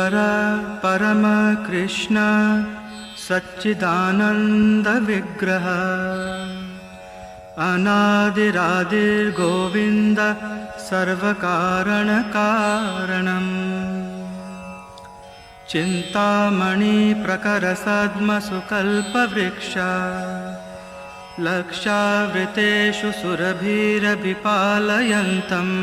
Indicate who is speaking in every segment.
Speaker 1: ईश्वर परम कृष्ण सच्चिदानंद विग्रह अनादिरादिर्गोविंद सर्वकारण कारणम् चिंतामणि प्रकर सद्म सुकल्पवृक्ष लक्षावृतेषु सुरभिरभिपालयन्तम्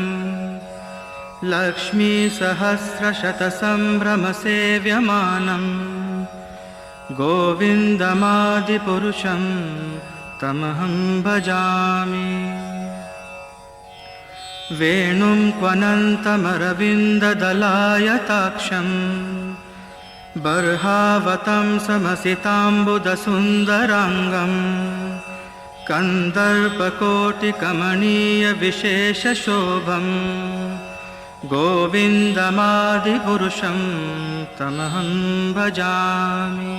Speaker 1: लक्ष्मी सहस्रशतसंभ्रमसेव्यमानम् गोविन्दमादिपुरुषं तमहं भजामि। वेणुं क्वनन्तमरविन्ददलायताक्षम् बर्हावतं समसिताम्बुदसुन्दराङ्गम् कन्दर्पकोटिकमनीयविशेषशोभम् गोविन्दमादिपुरुषं तमहं भजामि।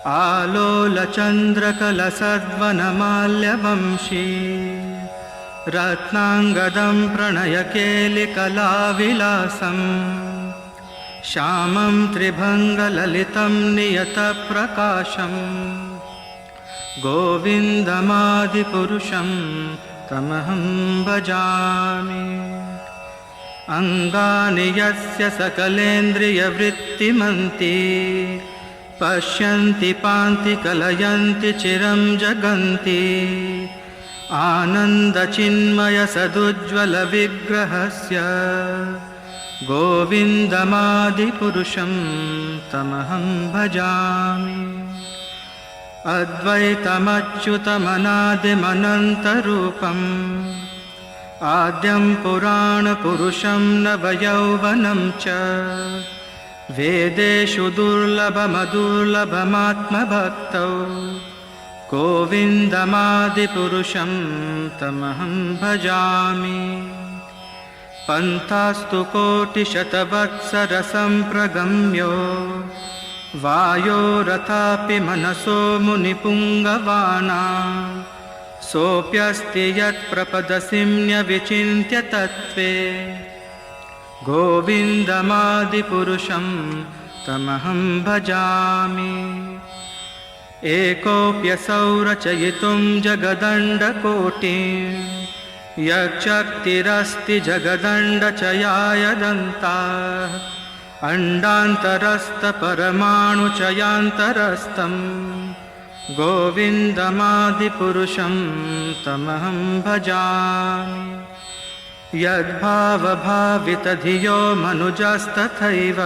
Speaker 1: आलोलचन्द्रकलसद्वनमाल्यवंशी रत्नाङ्गदं प्रणयकेलिकलाविलासम् श्यामं त्रिभङ्गललितं नियतप्रकाशम् गोविन्दमादिपुरुषं तमहं भजामि। अङ्गानि यस्य सकलेन्द्रियवृत्तिमन्ति पश्यन्ति पान्ति कलयन्ति चिरं जगन्ति आनन्दचिन्मयसदुज्ज्वलविग्रहस्य गोविन्दमादिपुरुषं तमहं भजामि। अद्वैतमच्युतमनादिमनन्तरूपम् आद्यं पुराणपुरुषं नवयौवनं च वेदेषु दुर्लभमदुर्लभमात्मभक्तौ गोविन्दमादिपुरुषं तमहं भजामि। पन्थास्तु कोटिशतवत्सरसम्प्रगम्यो वायोरथापि मनसो मुनिपुङ्गवाना सोऽप्यस्ति यत्प्रपदसिम्न्यविचिन्त्य तत्त्वे गोविन्दमादिपुरुषं तमहं भजामि। एकोऽप्यसौ रचयितुं जगदण्डकोटिं यच्छक्तिरस्ति जगदण्डचयाय दन्ताः अण्डान्तरस्थपरमाणुचयान्तरस्थं गोविन्दमादिपुरुषं तमहं भजामि। यद्भावभावितधियो मनुजस्तथैव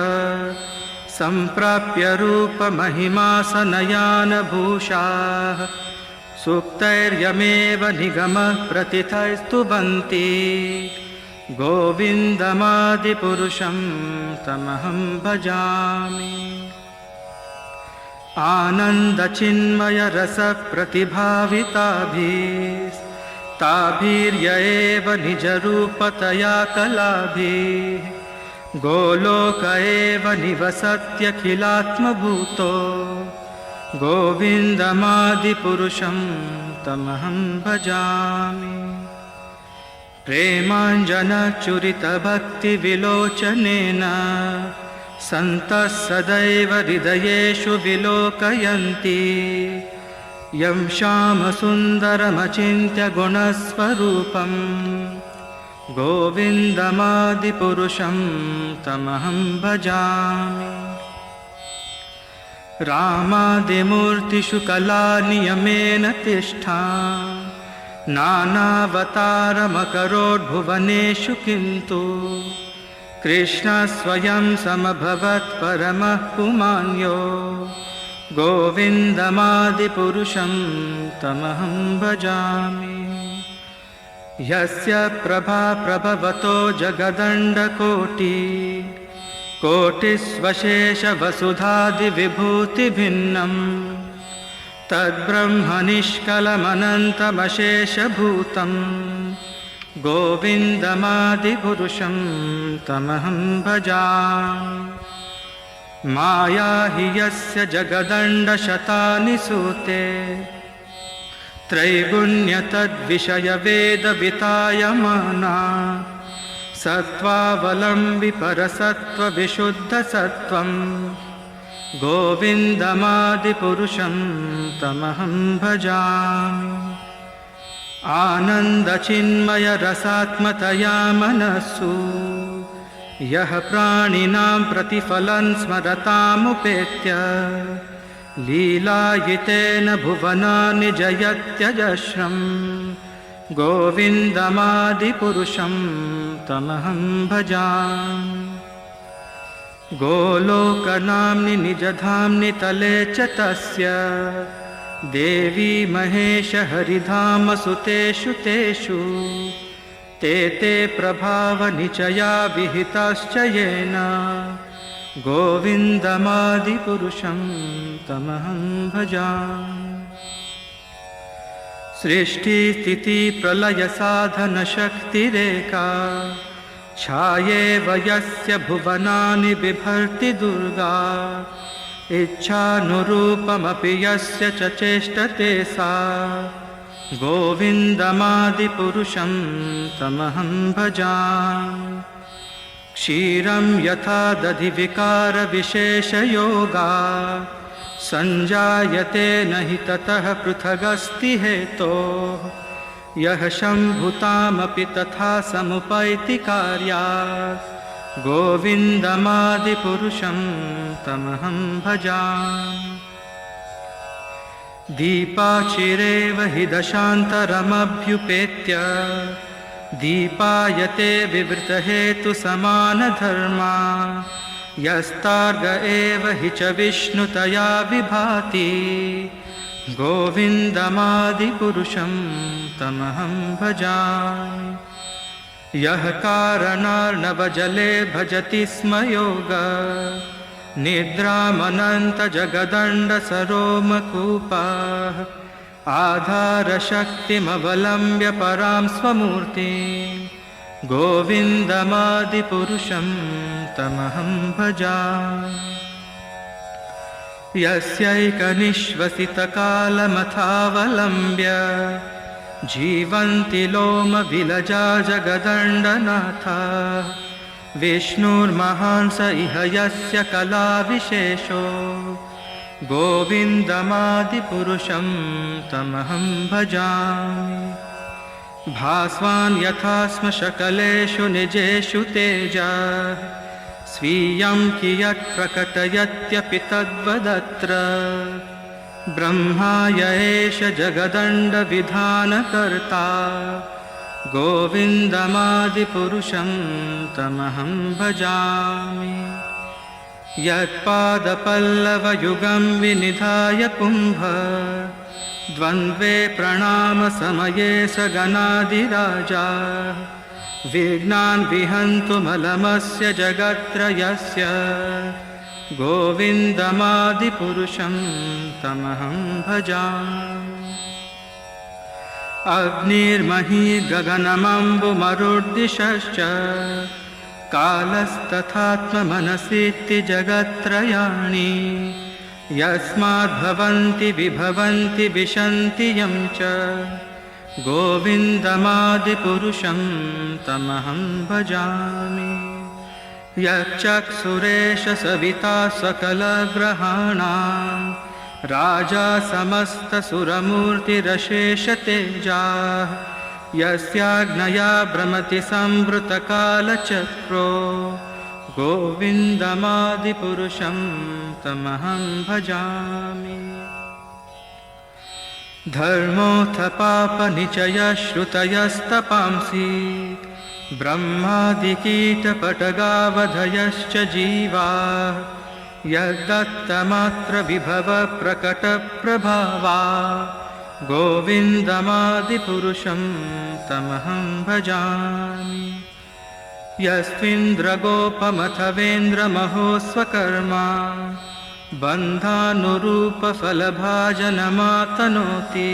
Speaker 1: सम्प्राप्य रूपमहिमासनयानभूषाः सूक्तैर्यमेव निगमः प्रतिथैस्तुवन्ति गोविन्दमादिपुरुषं तमहं भजामि। आनन्दचिन्मयरसप्रतिभाविताभिस्ताभिर्य एव निजरूपतया कलाभिः गोलोक एव निवसत्यखिलात्मभूतो गोविन्दमादिपुरुषं तमहं भजामि। प्रेमाञ्जनचुरितभक्तिविलोचनेन सन्तः सदैव हृदयेषु विलोकयन्ति यं श्यामसुन्दरमचिन्त्य गुणस्वरूपं गोविन्दमादिपुरुषं तमहं भजामि। रामादिमूर्तिषु कलानियमेन तिष्ठा नानावतारमकरोद्भुवनेषु किन्तु कृष्णः स्वयं समभवत् परमः पुमान्यो गोविन्दमादिपुरुषं तमहं भजामि। यस्य प्रभा प्रभवतो जगदण्डकोटि कोटिस्वशेषवसुधादिविभूतिभिन्नम् तद्ब्रह्मनिष्कलमनन्तमशेषभूतं गोविन्दमादिपुरुषं तमहं भजामि। माया हि यस्य जगदण्डशतानि सूते त्रैगुण्यतद्विषयवेदवितायमाना स सत्त्वावलम्बि परसत्त्वविशुद्धसत्त्वं गोविन्दमादिपुरुषं तमहं भजामि। आनन्दचिन्मयरसात्मतया मनस्सु यः प्राणिनां प्रतिफलं स्मरतामुपेत्य लीलायितेन भुवनानि जयत्यजस्रं गोविन्दमादिपुरुषं तमहं भजामि। गोलोकनाम्नि निजधाम्नि तले च तस्य देवी महेश हरिधामसुतेषु तेषु ते प्रभावनिचया विहिताश्च येन गोविन्दमादिपुरुषं तमहं भजामि। सृष्टिस्थितिप्रलयसाधनशक्तिरेका छायेव यस्य भुवनानि बिभर्ति दुर्गा इच्छानुरूपमपि यस्य च चेष्टते सा गोविन्दमादिपुरुषं तमहं भजामि। क्षीरं यथा दधिविकारविशेषयोगा सञ्जायते न हि ततः पृथगस्ति हेतोः यः शम्भुतामपि तथा समुपैति कार्यात् गोविन्दमादिपुरुषं तमहं भजामि। दीपाचिरेव हि दशान्तरमभ्युपेत्य दीपायते विवृतहेतुसमानधर्मा यस्तार्ग एव हि च विष्णुतया विभाति गोविन्दमादिपुरुषं तमहं भजामि। यः कारणार्णवजले भजति स्म योग निद्रामनन्तजगदण्डसरोमकूपः आधारशक्तिमवलम्ब्य परां स्वमूर्तिं गोविन्दमादिपुरुषं तमहं भजामि। यस्यैकनिश्वसितकालमथावलम्ब्य जीवन्ति लोमविलजा जगदण्डनाथा विष्णुर्महान् स इह यस्य कलाविशेषो गोविन्दमादिपुरुषं तमहं भजामि। भास्वान् यथा स्म शकलेषु निजेषु तेजः स्वीयं कियत् प्रकटयत्यपि तद्वदत्र ब्रह्माय एष जगदण्डविधानकर्ता गोविन्दमादिपुरुषं तमहं भजामि। यत्पादपल्लवयुगं विनिधाय कुम्भ द्वन्द्वे प्रणामसमये स गणाधिराजा विघ्नान् विहन्तुमलमस्य जगत्त्रयस्य गोविन्दमादिपुरुषं तमहं भजामि। अग्निर्महीर्गगनमम्बुमरुद्दिशश्च कालस्तथात्ममनसीति जगत्त्रयाणि यस्माद्भवन्ति विभवन्ति विशन्ति यं च गोविन्दमादिपुरुषं तमहं भजामि। यच्चक्षुरेश सविता सकलग्रहाणां राजा समस्तसुरमूर्तिरशेषतेजाः यस्याज्ञया भ्रमति संवृतकालचक्रो गोविन्दमादिपुरुषं तमहं भजामि। धर्मोऽथ पापनिचयश्रुतयस्तपांसि ब्रह्मादिकीटपटगावधयश्च जीवाः यद्दत्तमात्रविभवप्रकटप्रभावा गोविन्दमादिपुरुषं तमहं भजामि। यस्मिन्द्रगोपमथवेन्द्रमहोस्वकर्मा बन्धानुरूपफलभाजनमातनोति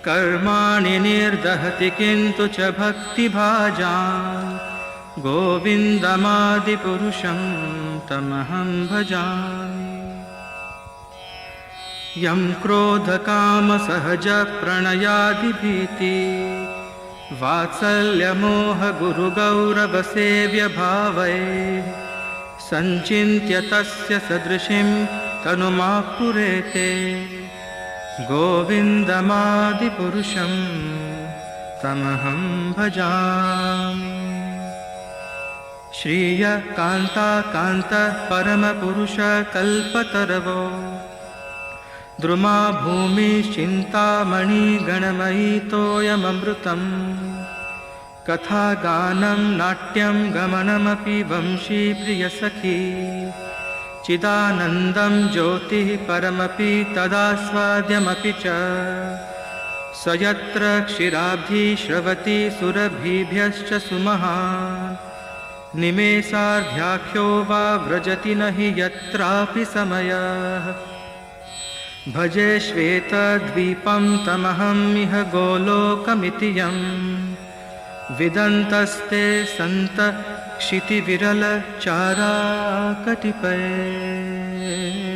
Speaker 1: कर्माणि निर्दहति किन्तु च भक्तिभाजान् गोविन्दमादिपुरुषं तमहं भजामि। यं क्रोधकामसहजप्रणयादिभीति वात्सल्यमोहगुरुगौरवसेव्यभावै सञ्चिन्त्य तस्य सदृशीं तनुमापुरेते गोविन्दमादिपुरुषं तमहं भजामि। श्रियकान्ताकान्तः परमपुरुषकल्पतरवो द्रुमा भूमिश्चिन्तामणिगणमयी तोयममृतम् कथागानं नाट्यं गमनमपि वंशी प्रियसखी चिदानन्दं ज्योतिः परमपि तदास्वाद्यमपि च स यत्र क्षीराब्धि श्रवति सुरभिभ्यश्च सुमहान् निमेषार्ध्याख्यो वा व्रजति न हि यत्रापि समयः भजे श्वेतद्वीपं तमहमिह गोलोकमिति यं विदन्तस्ते सन्त क्षितिविरलचाराकटिपये।